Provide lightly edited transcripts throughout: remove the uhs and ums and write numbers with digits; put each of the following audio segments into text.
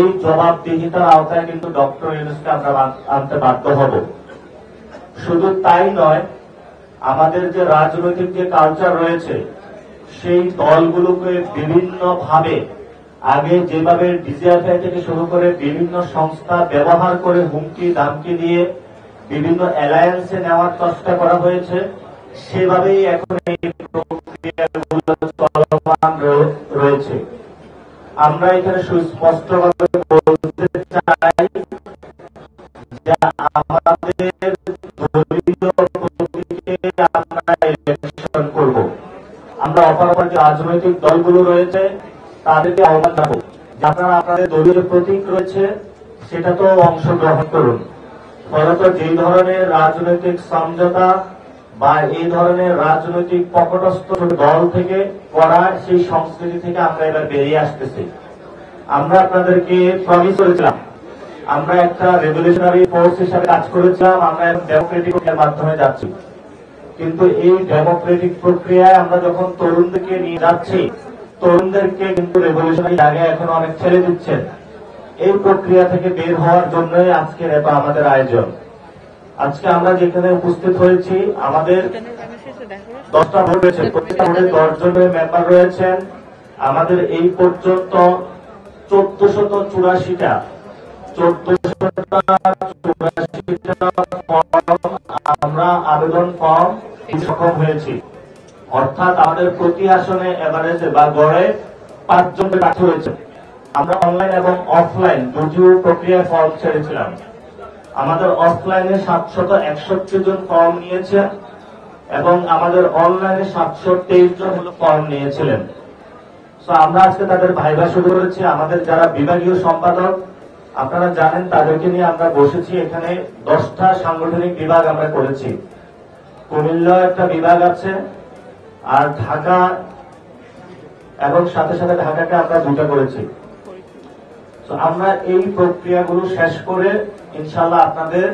এই জবাবদিহিতার আওতায় কিন্তু ডক্টর ইউনূসকে আমরা আনতে বাধ্য হব। শুধু তাই নয়, আমাদের যে রাজনৈতিক যে কালচার রয়েছে সেই দলগুলোকে বিভিন্ন ভাবে আগে যেভাবে ডিজিএফআই থেকে শুরু করে বিভিন্ন সংস্থা ব্যবহার করে হুমকি দামকি দিয়ে বিভিন্ন অ্যালায়েন্সে নেওয়ার চেষ্টা করা হয়েছে, সেভাবেই এখন এই প্রক্রিয়াগুলো চলমান রয়েছে। আমরা এখানে সুস্পষ্টভাবে বলতে চাই যে আমাদের দলীয় প্রতীকে আমরা ইলেকশন করব। আমরা অপরাপর যে রাজনৈতিক দলগুলো রয়েছে তাদেরকে আহ্বান জানাবো যে আপনারা আপনাদের দলীয় প্রতীক রয়েছে সেটা তো অংশগ্রহণ করুন। ফলত যেই ধরনের রাজনৈতিক সমঝোতা বা এই ধরনের রাজনৈতিক পকটস্থ দল থেকে করা সেই সংস্কৃতি থেকে আমরা এবার বেরিয়ে আসতেছি। আমরা আপনাদেরকে প্রমিস করেছিলাম, আমরা একটা রেভলিউশনারি ফোর্স হিসাবে কাজ করেছিলাম, আমরা এখন ডেমোক্রেটিক প্রক্রিয়ার মাধ্যমে যাচ্ছি। কিন্তু এই ডেমোক্রেটিক প্রক্রিয়ায় আমরা যখন তরুণদেরকে নিয়ে যাচ্ছি, তরুণদেরকে কিন্তু রেভলিউশনারি জায়গায় এখন অনেক ছেড়ে দিচ্ছেন। এই প্রক্রিয়া থেকে বের হওয়ার জন্যই আজকের এত আমাদের আয়োজন। আজকে আমরা যেখানে উপস্থিত হয়েছি, আমাদের 10টা ভোট রয়েছে, প্রত্যেকটা ভোটে 10 জন মেম্বার রয়েছেন। আমাদের এই পর্যন্ত 1484টা আমরা আবেদন ফর্ম সক্ষম হয়েছি। অর্থাৎ আমাদের প্রতি আসনে এভারেজে বা গড়ে 5 জন প্রার্থী হয়েছে। আমরা অনলাইন এবং অফলাইন দুটি প্রক্রিয়ায় ফর্ম ছেড়েছিলাম। আমাদের অফলাইনে 761 জন ফর্ম নিয়েছে এবং আমাদের অনলাইনে 723 জন ফর্ম নিয়েছিলেন। তো আমরা আজকে তাদের ভাইভা শুরু করেছি। আমাদের যারা বিভাগীয় সম্পাদক আপনারা জানেন, তাদেরকে নিয়ে আমরা বসেছি। এখানে 10টা সাংগঠনিক বিভাগ আমরা করেছি। কুমিল্লা একটা বিভাগ আছে, আর ঢাকা এবং সাথে সাথে ঢাকাকে আমরা 2টা করেছি। তো আমরা এই প্রক্রিয়াগুলো শেষ করে ইনশাআল্লাহ আপনাদের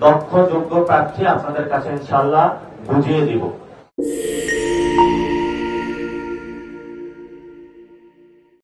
দক্ষ যোগ্য প্রার্থী আপনাদের কাছে ইনশাআল্লাহ বুঝিয়ে দিব।